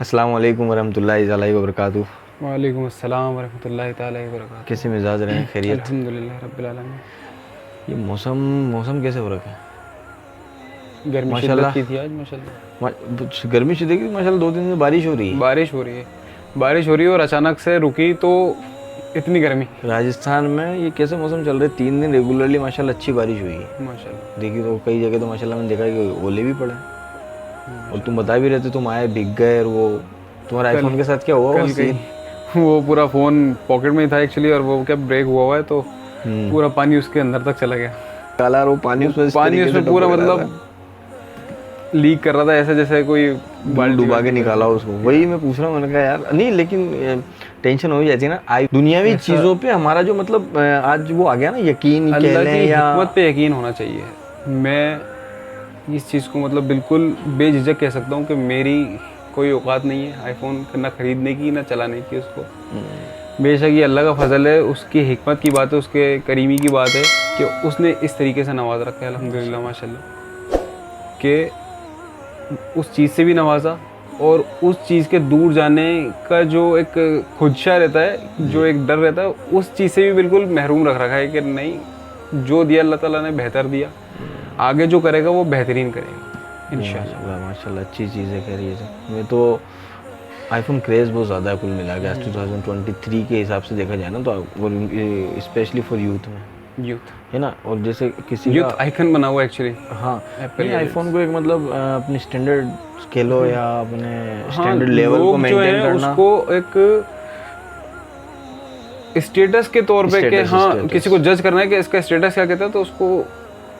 अस्सलाम वालेकुम वरहमतुल्लाहि ताला वबरकातुहू। वालेकुम अस्सलाम वरहमतुल्लाहि ताला वबरकातुहू। कैसे मिजाज रहे हैं? खैरियत? अल्हम्दुलिल्लाह रब्बिल आलमीन। ये मौसम कैसे हो रखा है? गर्मी शिद्दत माशाल्लाह की थी आज माशाल्लाह। गर्मी शिद्दत की माशाल्लाह 2 दिन से बारिश हो रही है। बारिश हो रही है और अचानक से रुकी तो इतनी गर्मी। राजस्थान में ये कैसे मौसम चल रहा है? 3 दिन रेगुलरली माशाल्लाह अच्छी बारिश हुई है। माशाल्लाह। देखिए तो कई जगह तो माशाल्लाह मैंने देखा है कि ओले भी पड़े हैं। और तुम बता भी रहे थे तुम आए भीग गए, और वो तुम्हारे आईफोन के साथ क्या हुआ? कल गई वो पूरा फ़ोन पॉकेट में ही था एक्चुअली, और वो क्या ब्रेक हुआ है तो पूरा पानी उसके अंदर तक चला गया। काला वो पानी उसमें पूरा मतलब लीक कर रहा था, ऐसा जैसे कोई बाल डुबा के निकाला उसको। वही मैं पूछ रहा हूँ, मैंने कहा यार नहीं, लेकिन टेंशन हो जाती है ना दुनियावी चीज़ों पे हमारा जो मतलब आज वो आ गया ना, यकीन कह लें या हिकमत पे यकीन होना चाहिए। मैं इस चीज़ को मतलब बिल्कुल बेझिझक कह सकता हूँ कि मेरी कोई औकात नहीं है आईफोन ना खरीदने की ना चलाने की उसको। बेशक ये अल्लाह का फजल है, उसकी हिकमत की बात है, उसके करीमी की बात है कि उसने इस तरीके से नवाज रखा है अल्हम्दुलिल्लाह माशाल्लाह, कि उस चीज़ से भी नवाजा और उस चीज़ के दूर जाने का जो एक खुदशा रहता है, जो एक डर रहता है, उस चीज़ से भी बिल्कुल महरूम रख रखा है कि नहीं, जो दिया अल्लाह ताला ने बेहतर दिया, आगे जो करेगा वो बेहतरीन करेगा इंशाल्लाह। माशाल्लाह अच्छी चीज़ है। खैरियत है। मैं तो आईफोन क्रेज़ बहुत ज़्यादा है कुल मिला के 2023 के हिसाब से देखा जाए ना, तो स्पेशली फॉर यूथ है ना। और जैसे किसी यूथ आइकन बना हुआ एक्चुअली। हाँ, अपने आईफोन को एक मतलब अपनी स्टैंडर्ड स्केलो या अपने स्टैंडर्ड लेवल को मेंटेन करना, उसको एक स्टेटस के तौर पे कि हाँ किसी को जज करना है कि इसका स्टेटस क्या कहता है, तो उसको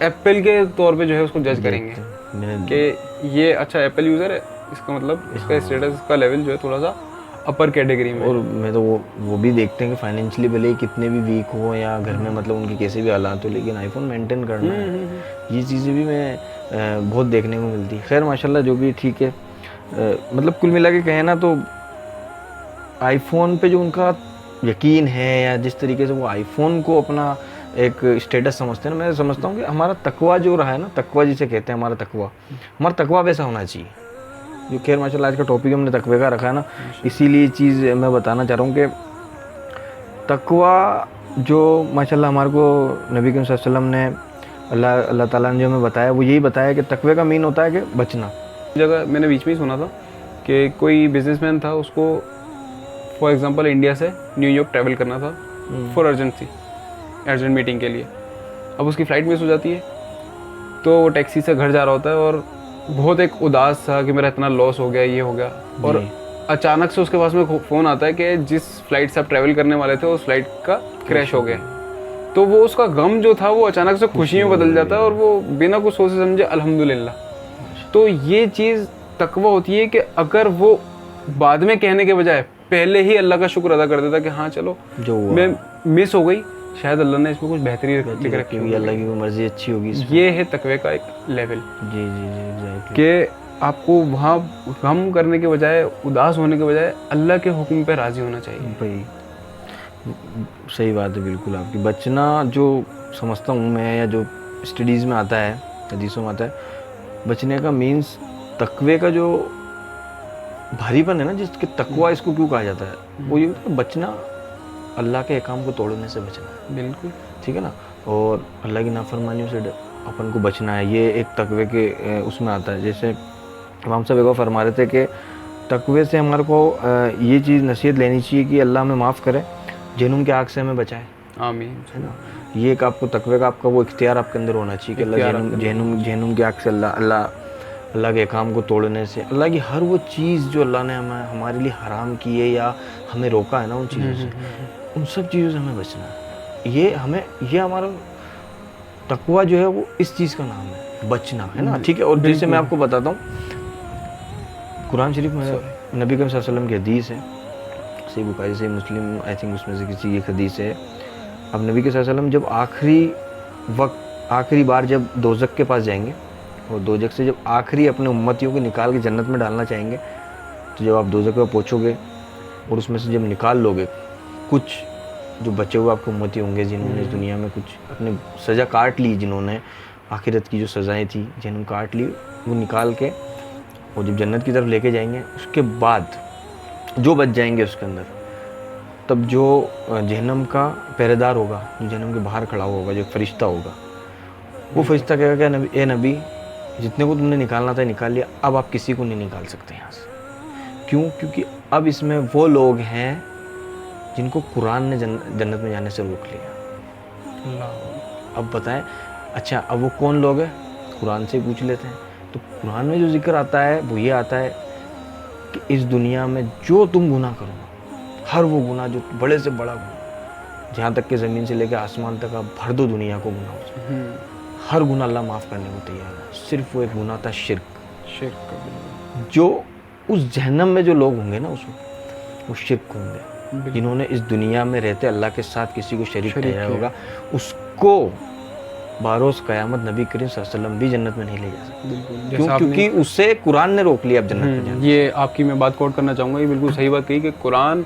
एप्पल के तौर पे जो है उसको जज करेंगे कि ये अच्छा एप्पल यूज़र है, इसका मतलब इसका स्टेटस का लेवल जो है थोड़ा सा अपर कैटेगरी में। और मैं तो वो भी देखते हैं कि फाइनेंशियली भले ही कितने भी वीक हो या घर में मतलब उनके कैसे भी हालात हो, लेकिन आईफोन मेंटेन करना है, ये चीज़ें भी मैं बहुत देखने को मिलती है। खैर माशाल्लाह जो भी ठीक है। मतलब कुल मिला के कहें ना तो आईफोन पे जो उनका यकीन है या जिस तरीके से वो आईफोन को अपना एक स्टेटस समझते हैं ना, मैं समझता हूँ कि हमारा तकवा जो रहा है ना, तकवा जिसे कहते हैं, हमारा तकवा वैसा होना चाहिए। जो खैर माशाल्लाह आज का टॉपिक हमने तकवे का रखा है ना, इसीलिए चीज़ मैं बताना चाह रहा हूँ कि तकवा जो माशाल्लाह हमारे को नबी करीम सल्लल्लाहु अलैहि वसल्लम ने अल्लाह ताला ने जो हमें बताया वो यही बताया कि तकवे का मीन होता है कि बचना। जगह मैंने बीच में ही सुना था कि कोई बिजनेसमैन था, उसको फॉर एग्जांपल इंडिया से न्यूयॉर्क ट्रैवल करना था फॉर अर्जेंट मीटिंग के लिए। अब उसकी फ़्लाइट मिस हो जाती है, तो वो टैक्सी से घर जा रहा होता है और बहुत एक उदास था कि मेरा इतना लॉस हो गया, ये हो गया। और अचानक से उसके पास में फ़ोन आता है कि जिस फ्लाइट से आप ट्रैवल करने वाले थे उस फ्लाइट का क्रैश हो गया। तो वो उसका गम जो था वो अचानक से खुशी में बदल जाता है और वो बिना कुछ सोचे समझे अल्हम्दुलिल्लाह। तो ये चीज़ तकवा होती है कि अगर वो बाद में कहने के बजाय पहले ही अल्लाह का शुक्र अदा कर देता कि हाँ चलो जो मैं मिस हो गई, शायद अल्लाह ने इसमें कुछ बेहतरी रखी होगी, अल्लाह की मर्जी अच्छी होगी। ये है तकवे का एक लेवल। जी कि आपको वहाँ गम करने के बजाय, उदास होने के बजाय अल्लाह के हुक्म पे राज़ी होना चाहिए। भाई सही बात है बिल्कुल आपकी। बचना जो समझता हूँ मैं, या जो स्टडीज़ में आता है, हदीसों में आता है, बचने का मीन्स तकवे का जो भारीपन है ना, जिसके तकवा इसको क्यों कहा जाता है, वो ये बचना अल्लाह के अहकाम को तोड़ने से बचना है। बिल्कुल ठीक है ना। और अल्लाह की नाफरमानियों से अपन को बचना है, ये एक तकवे के उसमें आता है। जैसे इमाम साहब एक फरमा रहे थे कि तकवे से हमारे को ये चीज़ नसीहत लेनी चाहिए कि अल्लाह हमें माफ़ करे, जहन्नुम की आग से हमें बचाए। आमीन। है ना। ये एक आपको तकवे का आपका वो इख्तियार आपके अंदर होना चाहिए कि अल्लाह जहन्नुम की आग से अल्लाह के काम को तोड़ने से, अल्लाह की हर वो चीज़ जो अल्लाह ने हमारे लिए हराम की है या हमें रोका है ना उन चीज़ों से, उन सब चीज़ों से हमें बचना है। ये हमारा तकवा जो है वो इस चीज़ का नाम है, बचना, है ना। ठीक है। और जैसे मैं आपको बताता हूँ, कुरान शरीफ में नबी करीम सल्लल्लाहु अलैहि वसल्लम की हदीस है, सही बुखारी से मुस्लिम, आई थिंक उसमें से किसी एक हदीस है। अब नबी के सल्लल्लाहु अलैहि वसल्लम जब आखिरी बार जब दोज़ख के पास जाएंगे और दोज़ख से जब आखिरी अपने उम्मतियों को निकाल के जन्नत में डालना चाहेंगे, तो जब आप दोज़ख में पहुँचोगे और उसमें से जब निकाल लोगे कुछ जो बचे हुए आपके उम्मती होंगे जिन्होंने इस दुनिया में कुछ अपनी सज़ा काट ली, जिन्होंने आखिरत की जो सज़ाएं थी जिन्होंने काट ली, वो निकाल के वो जब जन्नत की तरफ लेके जाएंगे, उसके बाद जो बच जाएंगे उसके अंदर, तब जो जहन्नम का पहरेदार होगा, जो जहन्नम के बाहर खड़ा होगा, जो फरिश्ता होगा, वो फरिश्ता कहेगा क्या नबी, ए नबी, जितने को तुमने निकालना था निकाल लिया, अब आप किसी को नहीं निकाल सकते यहाँ से। क्यों? क्योंकि अब इसमें वो लोग हैं जिनको कुरान ने जन्नत में जाने से रोक लिया। अब बताएं, अच्छा अब वो कौन लोग हैं? कुरान से पूछ लेते हैं। तो कुरान में जो जिक्र आता है वो ये आता है कि इस दुनिया में जो तुम गुनाह करो, हर वो गुनाह जो बड़े से बड़ा गुनाह, जहाँ तक कि ज़मीन से लेकर आसमान तक आप भर दो दुनिया को गुनाह से, हर गुनाह अल्लाह माफ़ करने को तैयार है। सिर्फ वो एक गुनाह था शिर्क। जो उस जहन्नम में जो लोग होंगे ना, उसमें वो शिर्क होंगे, जिन्होंने इस दुनिया में रहते अल्लाह के साथ किसी को शरीक ठहराया होगा, उसको बारोज़ क़यामत नबी करीम सल्लल्लाहु अलैहि वसल्लम भी जन्नत में नहीं ले जा सकते। क्यों? क्योंकि उससे कुरान ने रोक लिया अब जन्नत में जाने। ये आपकी मैं बात कोट करना चाहूँगा, ये बिल्कुल सही बात कही कि कुरान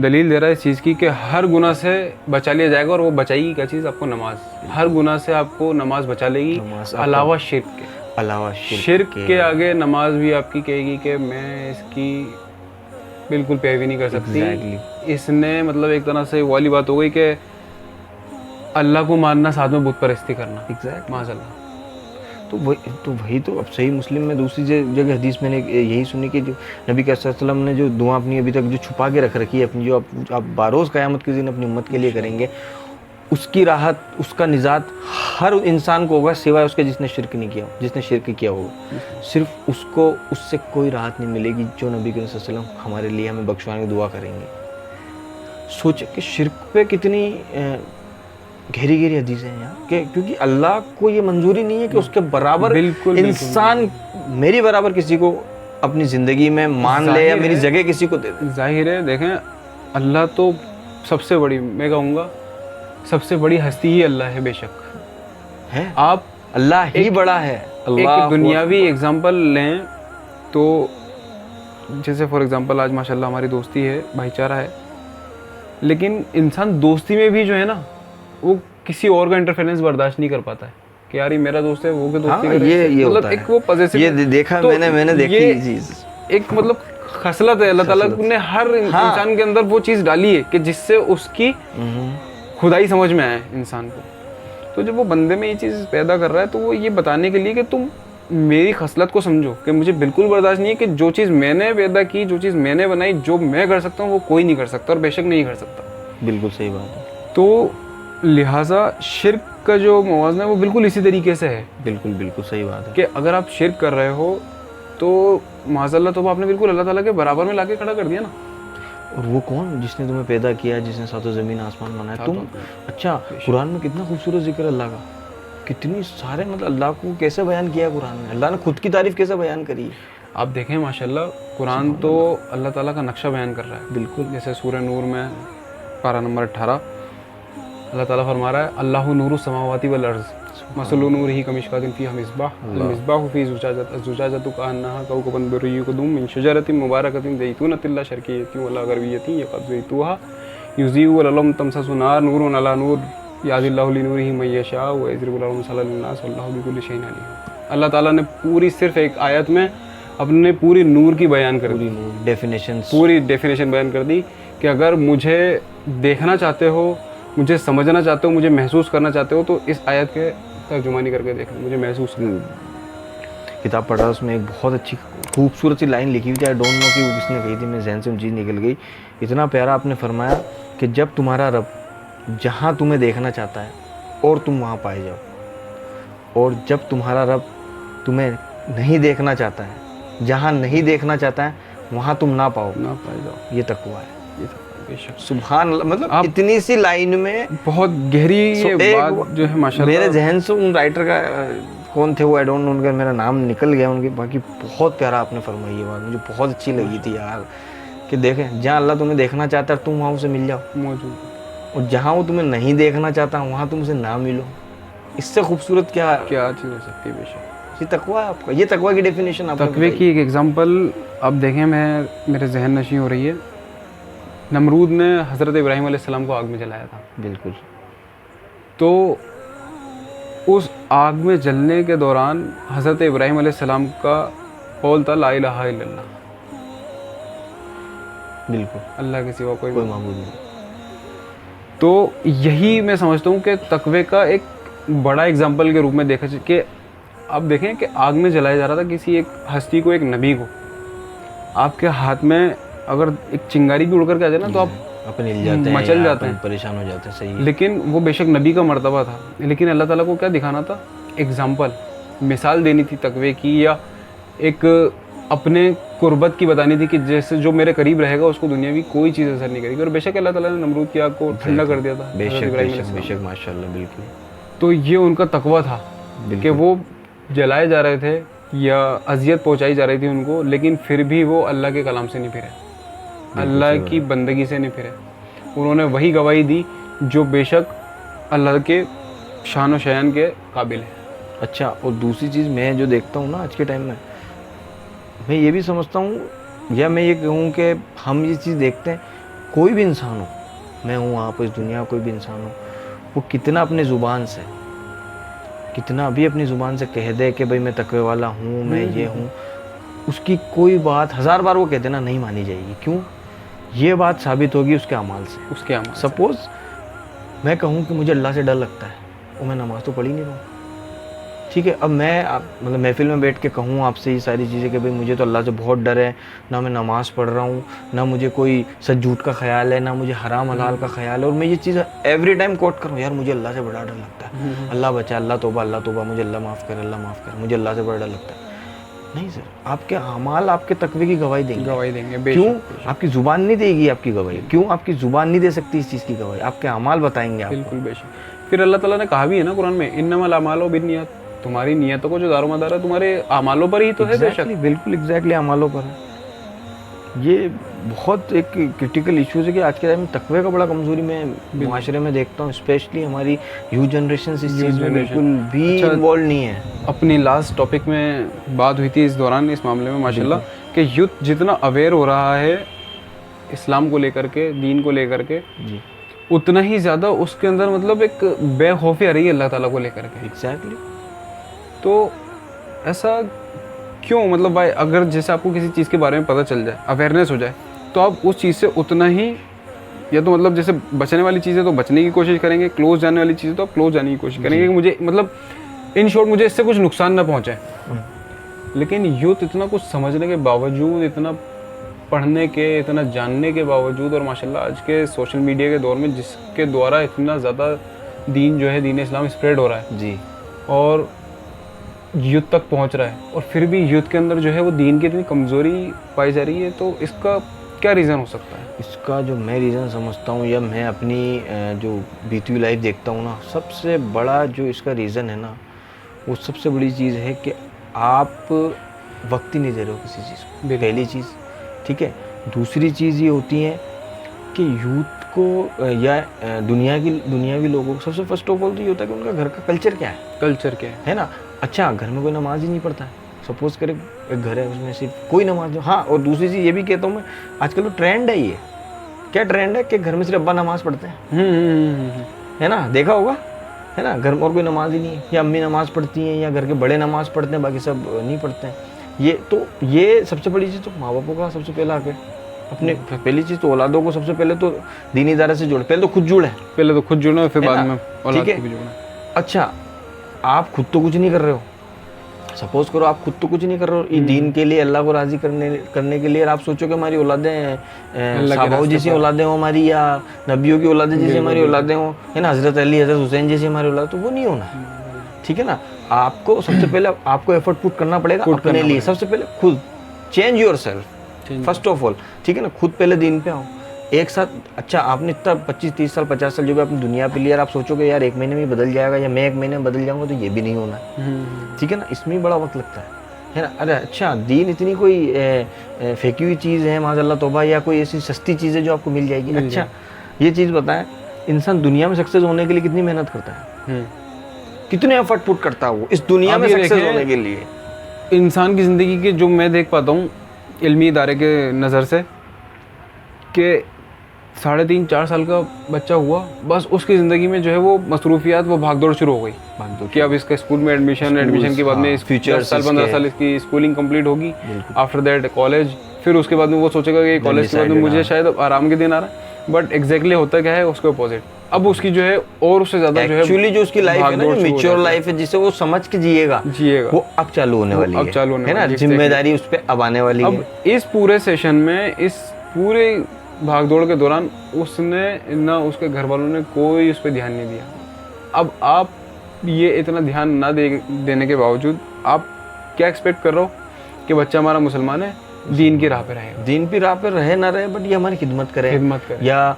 दलील दे रहा है इस चीज़ की कि हर गुनाह से बचा लिया जाएगा, और वो बचाएगी क्या चीज़? आपको नमाज। हर गुनाह से आपको नमाज बचा लेगी, अलावा शिर्क के। शिर्क के आगे नमाज भी आपकी कहेगी कि मैं इसकी बिल्कुल पैरवी नहीं कर सकती। इसने मतलब एक तरह से वाली बात हो गई कि अल्लाह को मानना, साथ में बुत परस्ती करना। माज़अल्लाह। तो वही तो अब सही मुस्लिम में दूसरी जगह हदीस मैंने यही सुनी कि जो नबी के वसल्लम ने जो दुआ अपनी अभी तक जो छुपा के रख रखी है अपनी, जो आप बारोज़ क़यामत के दिन अपनी उम्मत के लिए करेंगे, उसकी राहत, उसका निजात हर इंसान को होगा सिवाय उसके जिसने शिर्क नहीं किया, जिसने शिर्क किया होगा। सिर्फ उसको, उससे कोई राहत नहीं मिलेगी जो नबी के वसल्लम हमारे लिए हमें बख्शवाने की दुआ करेंगे। सोचे कि शिर्क पे कितनी गहरी गहरी हदीसें हैं यहाँ, क्योंकि अल्लाह को ये मंजूरी नहीं है कि उसके बराबर इंसान मेरी बराबर किसी को अपनी ज़िंदगी में मान ले या मेरी जगह किसी को दे दे। जाहिर है, देखें अल्लाह तो सबसे बड़ी, मैं कहूँगा सबसे बड़ी हस्ती ही अल्लाह है, बेशक है। आप अल्लाह ही बड़ा है। एक दुनियावी एग्जांपल लें तो जैसे फॉर एग्जांपल आज माशाल्लाह हमारी दोस्ती है, भाईचारा है, लेकिन इंसान दोस्ती में भी जो है ना, वो किसी और का इंटरफेरेंस बर्दाश्त नहीं कर पाता है कि यार ये मेरा दोस्त है, वो के दोस्ती कर ये मतलब एक वो पॉजिटिव, ये देखा तो मैंने देखी ये चीज, एक मतलब खसलत है। अल्लाह ताला ने हर इंसान के अंदर वो चीज़ डाली है कि जिससे उसकी खुदाई समझ में आए इंसान को। तो जब वो बंदे में ये चीज़ पैदा कर रहा है, तो वो ये बताने के लिए कि तुम मेरी खसलत को समझो कि मुझे बिल्कुल बर्दाश्त नहीं है कि जो चीज़ मैंने पैदा की, जो चीज़ मैंने बनाई, जो मैं कर सकता हूँ वो कोई नहीं कर सकता, और बेशक नहीं कर सकता। बिल्कुल सही बात है। तो लिहाजा शिर्क का जो मवाज़ना है वो बिल्कुल इसी तरीके से है। बिल्कुल सही बात है कि अगर आप शिर्क कर रहे हो तो माज़अल्लाह तो आपने बिल्कुल अल्लाह ताला के बराबर में लाके खड़ा कर दिया ना। और वो कौन जिसने तुम्हें पैदा किया, जिसने सातों ज़मीन आसमान बनाया, तुम। अच्छा, कुरान में कितना खूबसूरत जिक्र अल्लाह का, कितनी सारे मतलब अल्लाह को कैसे बयान किया कुरान में, अल्लाह ने खुद की तारीफ़ कैसे बयान करी। आप देखें माशाल्लाह कुरान तो अल्लाह ताला का नक्शा बयान कर रहा है। बिल्कुल, जैसे सूरह नूर में पारा नंबर 18 अल्लाह ताला फरमा रहा है, अल्लाहु नूरु समावाति वल अर्ज़ मसलु नूरिही कमिशकातिन फ़ीहा मिस्बाह अल मिस्बाहु फ़ी ज़ुजाजतु कअन्नहा कौकबुन दुर्रियुक़दुम मिन शजरतिन मुबारकतिन ज़ैतूनतिन ला शर्क़िय्यतिन वला ग़रबिय्यतिन यक़अद ज़ैतूहा युज़ीउ वलम तमससु नार नूरुन अला नूर याज़िल्लाहु लिनूरिही मन यशाअ व यज़रिबु लहुल मसला लिन्नास वल्लाहु बिकुल्लि शैइन अलीम। अल्लाह ताला ने पूरी सिर्फ एक आयत में अपने पूरी नूर की बयान कर दी, पूरी डेफिनेशन बयान कर दी कि अगर मुझे देखना चाहते हो, मुझे समझना चाहते हो, मुझे महसूस करना चाहते हो, तो इस आयत के तर्जुमानी करके देख लो, मुझे महसूस किताब पढ़ रहा, उसमें एक बहुत अच्छी खूबसूरत सी लाइन लिखी हुई थी, आई डोंट नो कि वो किसने कही थी, मेरे जहन से वो चीज़ निकल गई। इतना प्यारा आपने फरमाया कि जब तुम्हारा रब जहाँ तुम्हें देखना चाहता है और तुम वहाँ पाए जाओ, और जब तुम्हारा रब तुम्हें नहीं देखना चाहता है, जहाँ नहीं देखना चाहता है वहाँ तुम ना पाए जाओ, ये तकवा है। सुभान अल्लाह, मतलब इतनी सी लाइन में बहुत गहरी ये बात जो है माशाल्लाह। मेरे जहन से उन राइटर का कौन थे वो, आई डोंट नो, उनका मेरा नाम निकल गया उनके, बाकी बहुत प्यारा आपने फरमाई ये बात, मुझे बहुत अच्छी लगी थी यार, कि देखें जहाँ अल्लाह तुम्हें देखना चाहता है तुम वहाँ उसे मिल जाओ मौजूद, और जहाँ वो तुम्हें नहीं देखना चाहता वहाँ तुम उसे ना मिलो। इससे खूबसूरत क्या चीज़ हो सकती है। बेशक ये तकवा है आपका, ये तकवा की डेफिनेशन आपने तकवे की एक एग्जांपल अब देखें, मैं मेरे जहन नशी हो रही है। नमरूद ने हज़रत इब्राहीम अलैहिस्सलाम को आग में जलाया था। बिल्कुल। तो उस आग में जलने के दौरान हज़रत इब्राहीम अलैहिस्सलाम का बोलता ला इलाहा इल्लल्लाह, बिल्कुल अल्लाह के सिवा कोई कोई माबूद नहीं। तो यही मैं समझता हूँ कि तकवे का एक बड़ा एग्जाम्पल के रूप में देखा जाए कि आप देखें कि आग में जलाया जा रहा था किसी एक हस्ती को, एक नबी को, आपके हाथ में अगर एक चिंगारी भी उड़ करके आ जाए ना तो आप अपने हिल जाते हैं, मचल या जाते अपन हैं। परेशान हो जाते हैं। सही है। लेकिन वो बेशक नबी का मर्तबा था, लेकिन अल्लाह ताला को क्या दिखाना था? एग्जाम्पल, मिसाल देनी थी तकवे की, या एक अपने कुर्बत की बतानी थी कि जैसे जो मेरे करीब रहेगा उसको दुनिया की कोई चीज़ असर नहीं करेगी। और बेशक अल्लाह ताला ने नमरूद की आग को ठंडा कर दिया था, बेशक हज़रत इब्राहीम बेशक अलैहिस्सलाम। बेशक, माशाल्लाह, बिल्कुल। तो ये उनका तकवा था कि वो जलाए जा रहे थे या अजियत पहुंचाई जा रही थी उनको, लेकिन फिर भी वो अल्लाह के कलाम से नहीं फिरे, अल्लाह की बंदगी से नहीं फिरे। उन्होंने वही गवाही दी जो बेशक अल्लाह के शान व शयान के काबिल है। अच्छा, और दूसरी चीज़ मैं जो देखता हूँ ना आज के टाइम में, मैं ये भी समझता हूँ, या मैं ये कहूँ कि हम ये चीज़ देखते हैं, कोई भी इंसान हो, मैं हूँ, आप, इस दुनिया का कोई भी इंसान हो, वो कितना अपने ज़ुबान से, कितना भी अपनी ज़ुबान से कह दे कि भाई मैं तकवे वाला हूँ, मैं ये हूँ, उसकी कोई बात 1000 बार वो कह देना नहीं मानी जाएगी। क्यों? ये बात साबित होगी उसके अमाल से। उसके अमाल से। सपोज़ मैं कहूँ कि मुझे अल्लाह से डर लगता है, और मैं नमाज़ तो पढ़ ही नहीं रहा हूँ, ठीक है। अब मैं मतलब महफिल में बैठ के कहूँ आपसे ये सारी चीज़ें कि भाई मुझे तो अल्लाह से बहुत डर है, ना मैं नमाज़ पढ़ रहा हूँ, ना मुझे कोई सच झूठ का ख्याल है, ना मुझे हराम हलाल का ख्याल है, और मैं ये चीज़ एवरी टाइम कोट करूँ, यार मुझे अल्लाह से बड़ा डर लगता है, अल्लाह बचा, अल्लाह तौबा, मुझे अल्लाह माफ़ करे, अल्लाह माफ़ करे, मुझे अल्लाह से बड़ा डर लगता है। नहीं सर, आपके अमाल आपके तकवे की गवाही देंगे। क्यों? आपकी ज़ुबान नहीं देगी आपकी गवाही। क्यों? आपकी ज़ुबान नहीं दे सकती इस चीज़ की गवाही, आपके अमाल बताएंगे आपको। बिल्कुल बेशक। फिर अल्लाह ताला ने कहा भी है ना कुरान में, इन्नमल अमालु बिन्नियात, तुम्हारी नियतों को जो दारोमदार है तुम्हारे अमालों पर ही तो है। बेशक, बिल्कुल एग्जैक्टली अमालों पर है। ये बहुत एक क्रिटिकल इश्यूज़ है कि आज के टाइम में तकवे का बड़ा कमज़ोरी मैं माशरे में देखता हूँ, स्पेशली हमारी यूथ जनरेशन इस चीज़ में बिल्कुल भी इन्वॉल्व नहीं है। अपनी लास्ट टॉपिक में बात हुई थी इस दौरान, इस मामले में माशाल्लाह, कि यूथ जितना अवेयर हो रहा है इस्लाम को लेकर के, दीन को लेकर के, जी, उतना ही ज़्यादा उसके अंदर मतलब एक बेखौफी आ रही है अल्लाह ताला को लेकर के। एग्जैक्टली। तो ऐसा क्यों? मतलब भाई अगर जैसे आपको किसी चीज़ के बारे में पता चल जाए, अवेयरनेस हो जाए, तो आप उस चीज़ से उतना ही, या तो मतलब जैसे बचने वाली चीज़ें तो बचने की कोशिश करेंगे, क्लोज जाने वाली चीज़ें तो आप क्लोज जाने की कोशिश करेंगे कि मुझे मतलब इन शॉर्ट मुझे इससे कुछ नुकसान ना पहुँचे। लेकिन यूथ इतना कुछ समझने के बावजूद, इतना पढ़ने के, इतना जानने के बावजूद, और माशाल्लाह आज के सोशल मीडिया के दौर में जिसके द्वारा इतना ज़्यादा दीन जो है, दीन इस्लाम स्प्रेड हो रहा है जी, और यूथ तक पहुंच रहा है, और फिर भी यूथ के अंदर जो है वो दीन की इतनी कमज़ोरी पाई जा रही है, तो इसका क्या रीज़न हो सकता है? इसका जो मैं रीज़न समझता हूँ, या मैं अपनी जो बीती हुई लाइफ देखता हूँ ना, सबसे बड़ा जो इसका रीज़न है ना, वो सबसे बड़ी चीज़ है कि आप वक्त ही नहीं दे रहे हो किसी चीज़ को, पहली चीज़, ठीक है। दूसरी चीज़ ये होती है कि यूथ को या दुनियावी लोगों को सबसे फर्स्ट ऑफ ऑल तो ये होता है कि उनका घर का कल्चर क्या है, कल्चर क्या है ना। अच्छा, घर में कोई नमाज ही नहीं पढ़ता है, सपोज करें एक घर है उसमें सिर्फ कोई नमाज नहीं। हाँ, और दूसरी चीज़ ये भी कहता हूँ मैं, आजकल तो ट्रेंड है, ये क्या ट्रेंड है कि घर में सिर्फ अब्बा नमाज पढ़ते हैं, है ना, देखा होगा, है ना, घर में और कोई नमाज ही नहीं है, या अम्मी नमाज पढ़ती हैं, या घर के बड़े नमाज पढ़ते हैं, बाकी सब नहीं पढ़ते हैं। ये सबसे बड़ी चीज़ तो माँ बापों का सबसे पहला आके अपने, पहली चीज़ तो औलादों को सबसे पहले तो दीनी इदारे से जोड़े, पहले तो खुद जुड़े, पहले तो खुद जुड़ना, फिर बाद में औलाद ठीक को भी है। जुड़ना। अच्छा, आप खुद तो कुछ नहीं कर रहे हो, सपोज करो आप खुद तो कुछ नहीं कर रहे हो, ये दीन के लिए, अल्लाह को राज़ी करने के लिए, और आप सोचो कि हमारी औलादें साहबाओं जैसी औलादें हो हमारी, या नबियों की औलादें जैसी हमारी औलादें हो, है ना, हज़रत अली, हज़रत हुसैन जैसी हमारी औलाद, तो वो नहीं होना है, ठीक है ना। आपको सबसे पहले आपको एफर्ट पुट करना पड़ेगा अपने लिए, सबसे पहले खुद change your self first of all, ठीक है ना। खुद पहले दीन पे आओ एक साथ। अच्छा, आपने इतना 25-30 साल 50 साल जो भी अपनी दुनिया पे लिया, आप सोचोगे यार 1 महीने में बदल जाएगा, या मैं 1 महीने में बदल जाऊंगा, तो ये भी नहीं होना है, ठीक है ना। इसमें बड़ा वक्त लगता है ना। अरे अच्छा, दीन इतनी कोई फेंकी हुई चीज़ है माज़अल्लाह तौबा, या कोई ऐसी सस्ती चीज़ है जो आपको मिल जाएगी। अच्छा, ये चीज़ बताएं, इंसान दुनिया में सक्सेस होने के लिए कितनी मेहनत करता है, कितने एफर्ट पुट करता है वो इस दुनिया में सक्सेस होने के लिए। इंसान की ज़िंदगी के जो मैं देख पाता हूँ इल्मी इदारे के नज़र से, कि 3.5-4 साल का बच्चा हुआ, बस उसकी ज़िंदगी में जो है वो मसरूफियात, वो भागदौड़ शुरू हो गई कि अब इसका स्कूल में एडमिशन के बाद में फ्यूचर 10 साल 15 साल इसकी स्कूलिंग कंप्लीट होगी, आफ्टर दैट कॉलेज, फिर उसके बाद में वो सोचेगा कि कॉलेज के बाद में मुझे शायद अब आराम के दिन आ रहा है, बट एग्जैक्टली होता क्या है उसके अपोजिट। अब उसकी जो है और उससे ज़्यादा जो है एक्चुअली जो उसकी लाइफ है ना, जो मैच्योर लाइफ है जिसे वो समझ के जिएगा वो अब चालू होने वाली है ना, जिम्मेदारी उस पर अब आने वाली है। अब इस पूरे सेशन में, इस पूरे भागदौड़ के दौरान उसने ना, उसके घर वालों ने कोई उस पर ध्यान नहीं दिया। अब आप ये इतना ध्यान ना देने के बावजूद आप क्या एक्सपेक्ट कर रहे हो कि बच्चा हमारा मुसलमान है, दीन की राह पे रहे, दीन की राह पे रहे ना रहे, बट ये हमारी खिदमत करे या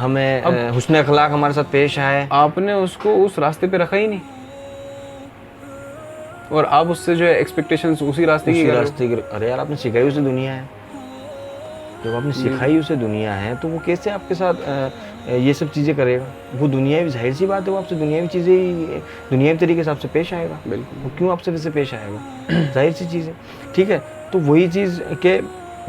हमें हुस्न अखलाक हमारे साथ पेश आए। आपने उसको उस रास्ते पे रखा ही नहीं और आप उससे जो है एक्सपेक्टेशंस उसी रास्ते की। अरे यार, आपने सिखाई उसे दुनिया है, जब आपने सिखाई उसे दुनिया है तो वो कैसे आपके साथ ये सब चीज़ें करेगा? वो दुनियावी, जाहिर सी बात है, वो आपसे दुनियावी चीज़ें दुनियावी तरीके से आपसे पेश आएगा। बिल्कुल, वो क्यों आपसे वैसे पेश आएगा? जाहिर सी चीज़ है, ठीक है। तो वही चीज़ के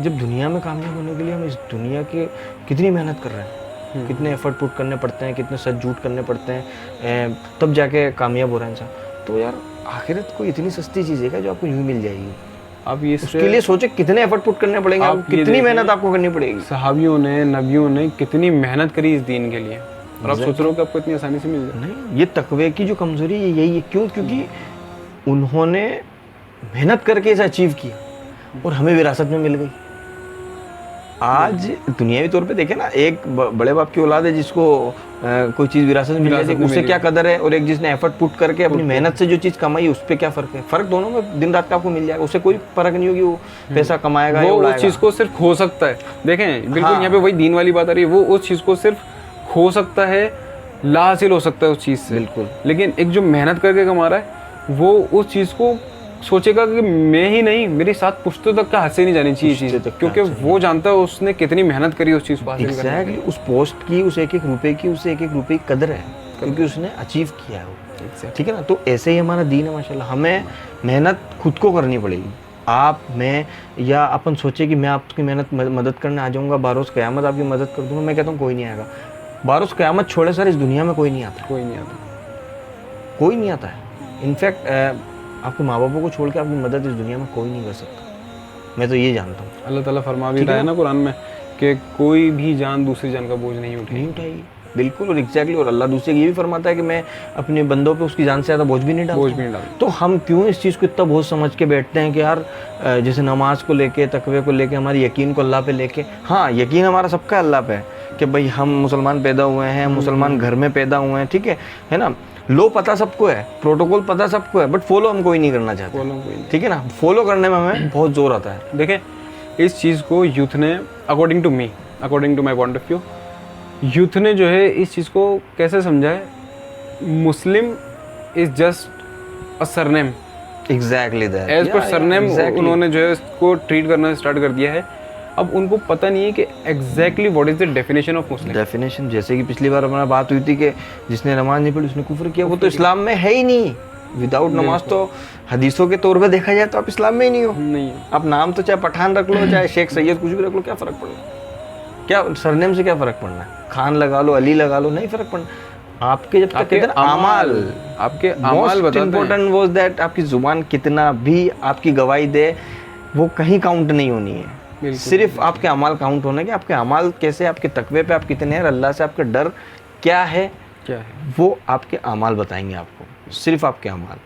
जब दुनिया में कामयाब होने के लिए हम इस दुनिया के कितनी मेहनत कर रहे हैं, कितने एफर्ट पुट करने पड़ते हैं, कितने सच झूठ करने पड़ते हैं, तब जाके कामयाब हो रहा है इंसान। तो यार आखिरत कोई इतनी सस्ती चीज़ है क्या जो आपको यूँ मिल जाएगी? आप ये इसके लिए सोचे कितने एफर्ट पुट करने पड़ेंगे, आप कितनी मेहनत आपको करनी पड़ेगी। सहाबियों ने, नबियों ने कितनी मेहनत करी इस दीन के लिए, और आप सोच रहे हो कि आपको इतनी आसानी से मिल जाए? नहीं, ये तकवे की जो कमजोरी है यही है। क्यों? क्योंकि उन्होंने मेहनत करके इसे अचीव किया और हमें विरासत में मिल गई। आज दुनियावी तौर पे देखें ना, एक बड़े बाप की औलाद है जिसको कोई चीज़ विरासत में मिल जाती है, उससे क्या कदर है, और एक जिसने एफर्ट पुट करके अपनी मेहनत से जो चीज़ कमाई उस पर क्या फ़र्क है? फ़र्क दोनों में दिन रात का आपको मिल जाएगा, उससे कोई फ़र्क नहीं होगी वो पैसा कमाएगा, वो उस चीज़ को सिर्फ खो सकता है। देखें, बिल्कुल यहाँ पे वही दीन वाली बात आ रही है, वो उस चीज़ को सिर्फ खो सकता है, ला हासिल हो सकता है उस चीज़ से, बिल्कुल। लेकिन एक जो मेहनत करके कमा रहा है वो उस चीज़ को सोचेगा कि मैं ही नहीं, मेरी 7 पुश्तों तक का हाथ से नहीं जानी चाहिए चीज़, क्योंकि वो जानता है उसने कितनी मेहनत करी उस चीज़ को हासिल करने के लिए। उस पोस्ट की, उस एक एक रुपए की, उसे एक एक रुपए की कदर है, क्योंकि उसने अचीव किया है वो, ठीक है ना। तो ऐसे ही हमारा दीन है माशाल्लाह। हमें मेहनत खुद को करनी पड़ेगी। आप, मैं, या अपन सोचे कि मैं आपकी मेहनत मदद करने आ जाऊँगा, बारोज़ क़यामत आपकी मदद कर दूँगा, मैं कहता हूँ कोई नहीं आएगा। बारोज़ क़यामत छोड़े सर, इस दुनिया में कोई नहीं आता, कोई नहीं आता, कोई नहीं आता है। इनफैक्ट आपके माँ बापों को छोड़ के आपकी मदद इस दुनिया में कोई नहीं कर सकता। मैं तो ये जानता हूँ। अल्लाह ताला फरमा भी रहा है ना कुरान में कि कोई भी जान दूसरी जान का बोझ नहीं उठाएगी। बिल्कुल, और एग्जैक्टली। और अल्लाह दूसरे ये भी फरमाता है कि मैं अपने बंदों पे उसकी जान से ज़्यादा बोझ भी नहीं डालता। तो हम क्यों इस चीज़ को इतना बोझ समझ के बैठते हैं कि यार जैसे नमाज को लेके, तकवे को लेके, हमारी यकीन को अल्लाह पे लेके, हाँ यकीन हमारा सबका अल्लाह पे है कि भाई हम मुसलमान पैदा हुए हैं, मुसलमान घर में पैदा हुए हैं, ठीक है ना। लो पता सबको है, प्रोटोकॉल पता सबको है, बट फॉलो हम कोई नहीं करना चाहते, ठीक है ना। फॉलो करने में हमें बहुत जोर आता है। देखें, इस चीज़ को यूथ ने, according to me, according to my point of view, youth ने जो है इस चीज़ को कैसे समझा है, Muslim is just a surname, exactly that, as per surname उन्होंने जो है इसको ट्रीट करना स्टार्ट कर दिया है। अब उनको पता नहीं है कि exactly what is the definition of Muslim. Definition, जैसे कि पिछली बार हमारा बात हुई थी कि जिसने नमाज नहीं पढ़ी उसने कुफ्र किया, वो तो इस्लाम में है ही नहीं। विदाउट नमाज तो हदीसों के तौर पे देखा जाए तो आप इस्लाम में ही नहीं हो। नहीं, आप नाम तो चाहे पठान रख लो, चाहे शेख सैयद, कुछ भी रख लो, क्या फ़र्क पड़ना है? क्या सरनेम से क्या फ़र्क पड़ना है? खान लगा लो, अली लगा लो, नहीं फ़र्क पड़ना। आपके जब तक अमाल, आपके अमाल बताते हैं। इम्पोर्टेंट वाज दैट आपकी ज़ुबान कितना भी आपकी गवाही दे, वो कहीं काउंट नहीं होनी है। सिर्फ आपके अमाल काउंट होने के, आपके अमाल कैसे, आपके तकवे पे आप कितने हैं, अल्लाह से आपका डर क्या है, वो आपके अमाल बताएंगे आपको, सिर्फ आपके अमाल।